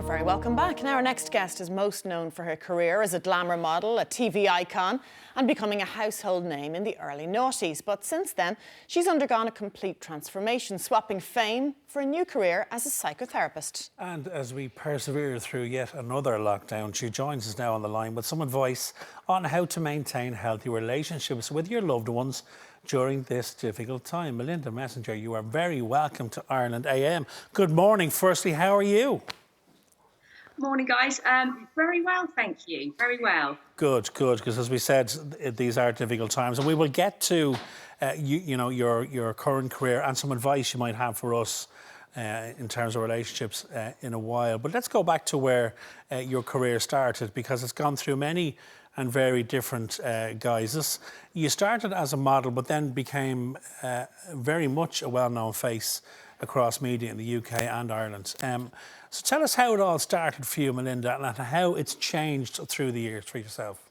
very welcome back. Now, our next guest is most known for her career as a glamour model, a TV icon, and becoming a household name in the early noughties. But since then, she's undergone a complete transformation, swapping fame for a new career as a psychotherapist. And as we persevere through yet another lockdown, she joins us now on the line with some advice on how to maintain healthy relationships with your loved ones during this difficult time. Melinda Messenger, you are very welcome to Ireland AM. Good morning. Firstly, how are you? Morning, guys. Very well, thank you. Very well. Good, because as we said, these are difficult times, and we will get to your current career and some advice you might have for us in terms of relationships in a while. But let's go back to where your career started, because it's gone through many and very different guises. You started as a model, but then became very much a well-known face across media in the UK and Ireland. So tell us how it all started for you, Melinda, and how it's changed through the years for yourself.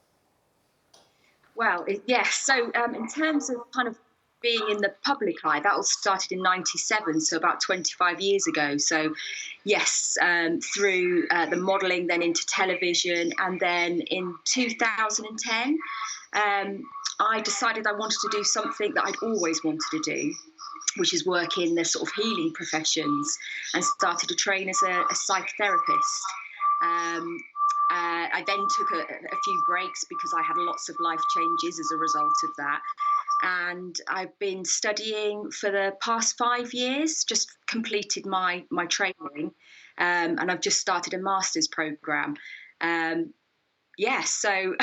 Well, yes. So in terms of kind of being in the public eye, that all started in '97, so about 25 years ago. So yes, through the modelling, then into television, and then in 2010, I decided I wanted to do something that I'd always wanted to do, which is work in the sort of healing professions, and started to train as a psychotherapist. I then took a few breaks because I had lots of life changes as a result of that. And I've been studying for the past 5 years, just completed my training, and I've just started a master's programme. So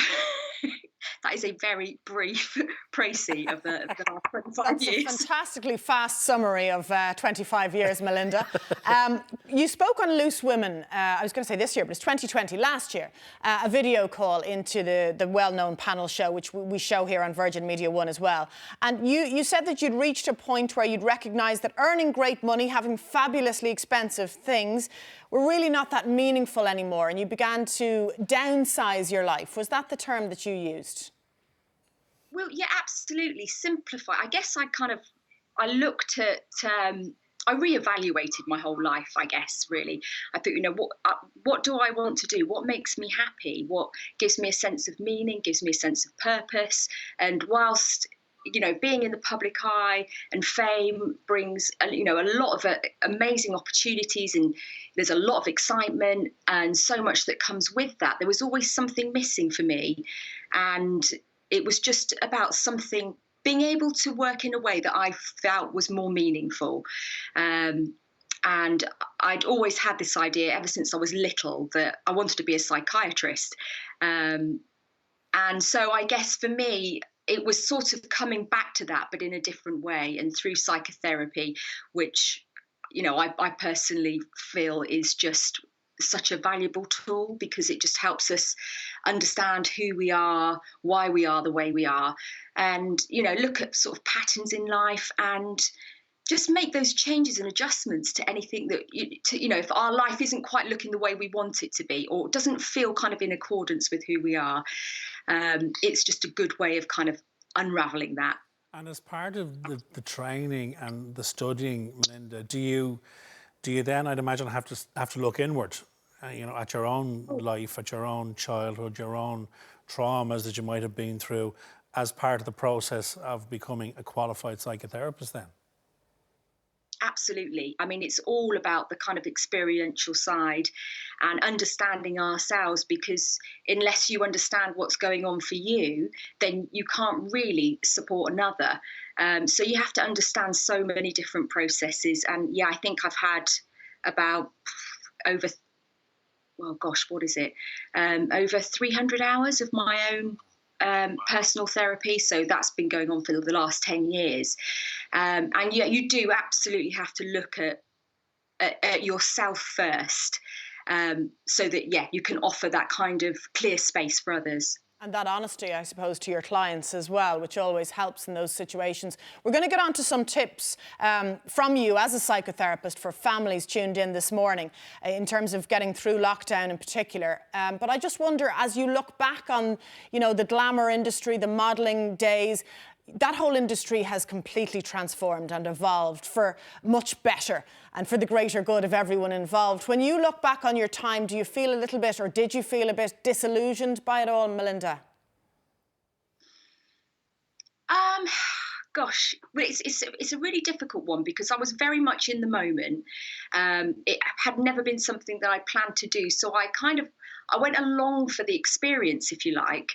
that is a very brief précis of the last 25 years. That's a fantastically fast summary of 25 years, Melinda. You spoke on Loose Women, I was going to say this year, but it's 2020, last year, a video call into the well-known panel show, which we show here on Virgin Media 1 as well. And you said that you'd reached a point where you'd recognised that earning great money, having fabulously expensive things, were really not that meaningful anymore, and you began to downsize your life. Was that the term that you used? Well, yeah, absolutely. Simplify. I guess I looked at, I reevaluated my whole life, I guess, really. I thought, what do I want to do? What makes me happy? What gives me a sense of meaning, gives me a sense of purpose? And whilst being in the public eye and fame brings, a lot of amazing opportunities, and there's a lot of excitement and so much that comes with that, there was always something missing for me. And it was just about being able to work in a way that I felt was more meaningful. And I'd always had this idea ever since I was little that I wanted to be a psychiatrist. And so I guess for me, it was sort of coming back to that, but in a different way, and through psychotherapy, which, I personally feel is just such a valuable tool, because it just helps us understand who we are, why we are the way we are, and, look at sort of patterns in life and just make those changes and adjustments to anything that, if our life isn't quite looking the way we want it to be, or doesn't feel kind of in accordance with who we are. It's just a good way of kind of unraveling that. And as part of the training and the studying, Melinda, do you then, I'd imagine, have to look inward, at your own life, at your own childhood, your own traumas that you might have been through, as part of the process of becoming a qualified psychotherapist then? Absolutely. I mean, it's all about the kind of experiential side and understanding ourselves, because unless you understand what's going on for you, then you can't really support another. So you have to understand so many different processes. And yeah, I think I've had about over 300 hours of my own personal therapy. So that's been going on for the last 10 years. And yeah, you do absolutely have to look at yourself first, so that, yeah, you can offer that kind of clear space for others. And that honesty, I suppose, to your clients as well, which always helps in those situations. We're going to get on to some tips from you as a psychotherapist for families tuned in this morning in terms of getting through lockdown in particular. But I just wonder, as you look back on, the glamour industry, the modelling days, that whole industry has completely transformed and evolved for much better and for the greater good of everyone involved. When you look back on your time, do you feel a little bit, or did you feel a bit disillusioned by it all, Melinda? Gosh, well, it's a really difficult one because I was very much in the moment. It had never been something that I planned to do, so I went along for the experience, if you like.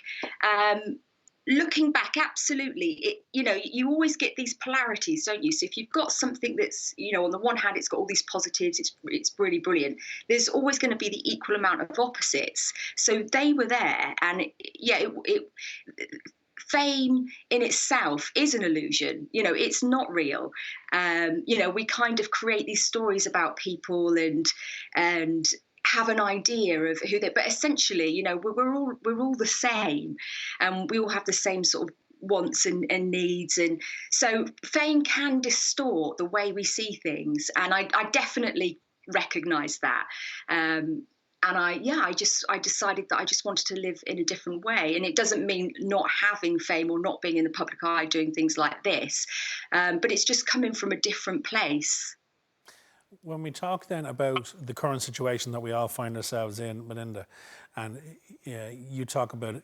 Looking back, absolutely, you always get these polarities, don't you? So if you've got something that's, on the one hand, it's got all these positives, it's really brilliant. There's always going to be the equal amount of opposites. So they were there, and fame in itself is an illusion. It's not real. We kind of create these stories about people and have an idea of who they, but essentially, we're all the same, and we all have the same sort of wants and needs, and so fame can distort the way we see things, and I definitely recognise that. And I decided that I just wanted to live in a different way. And it doesn't mean not having fame or not being in the public eye doing things like this, but it's just coming from a different place. When we talk then about the current situation that we all find ourselves in, Melinda, and you talk about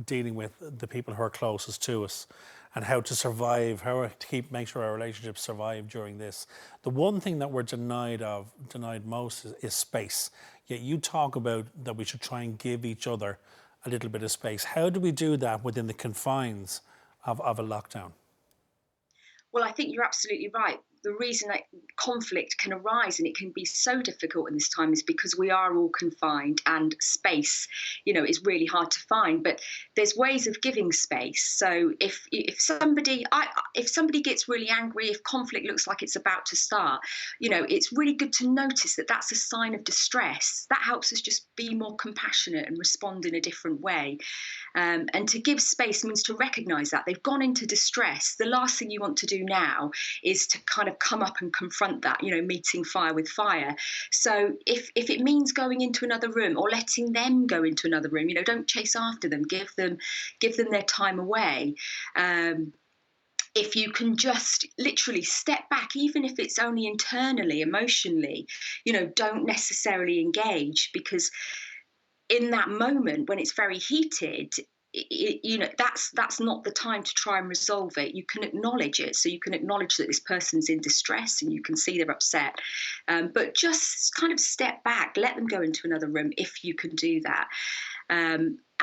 dealing with the people who are closest to us and how to survive, how to make sure our relationships survive during this. The one thing that we're denied most is space. Yet you talk about that we should try and give each other a little bit of space. How do we do that within the confines of a lockdown? Well, I think you're absolutely right. The reason that conflict can arise and it can be so difficult in this time is because we are all confined, and space, is really hard to find. But there's ways of giving space. So if somebody gets really angry, if conflict looks like it's about to start, it's really good to notice that that's a sign of distress. That helps us just be more compassionate and respond in a different way. And to give space means to recognise that they've gone into distress. The last thing you want to do now is to kind of come up and confront that, meeting fire with fire. So if it means going into another room or letting them go into another room, don't chase after them, give them their time away. If you can just literally step back, even if it's only internally, emotionally, don't necessarily engage, because in that moment when it's very heated, that's not the time to try and resolve it. You can acknowledge it. So you can acknowledge that this person's in distress and you can see they're upset. But just kind of step back, let them go into another room if you can do that.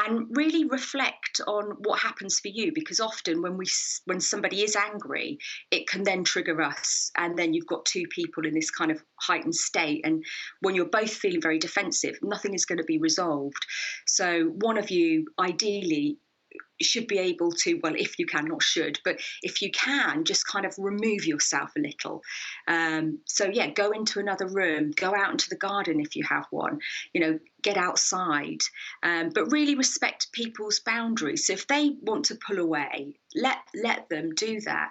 And really reflect on what happens for you, because often when somebody is angry, it can then trigger us, and then you've got two people in this kind of heightened state, and when you're both feeling very defensive, nothing is going to be resolved. So one of you ideally should be able to, well, if you can, not should, but if you can, just kind of remove yourself a little. So yeah, go into another room, go out into the garden if you have one, get outside, but really respect people's boundaries. So if they want to pull away, let them do that.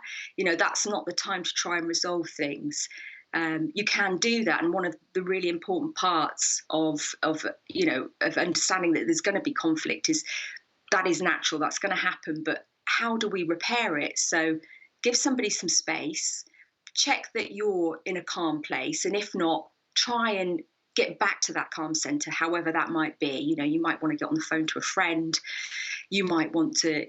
That's not the time to try and resolve things. You can do that, and one of the really important parts of understanding that there's going to be conflict is that is natural, that's going to happen, but how do we repair it? So give somebody some space, check that you're in a calm place, and if not, try and get back to that calm centre, however that might be. You might want to get on the phone to a friend, you might want to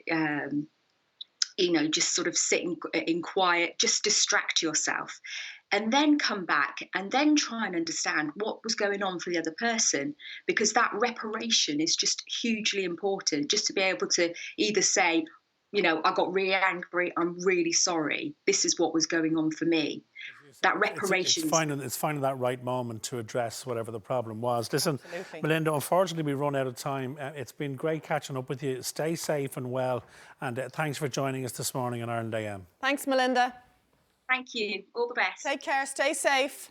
just sort of sit in quiet, just distract yourself, and then come back and then try and understand what was going on for the other person, because that reparation is just hugely important, just to be able to either say, I got really angry, I'm really sorry, this is what was going on for me. That reparation. It's finding that right moment to address whatever the problem was. Listen, Absolutely. Melinda, unfortunately we run out of time. It's been great catching up with you. Stay safe and well, and thanks for joining us this morning on Ireland AM. Thanks, Melinda. Thank you. All the best. Take care. Stay safe.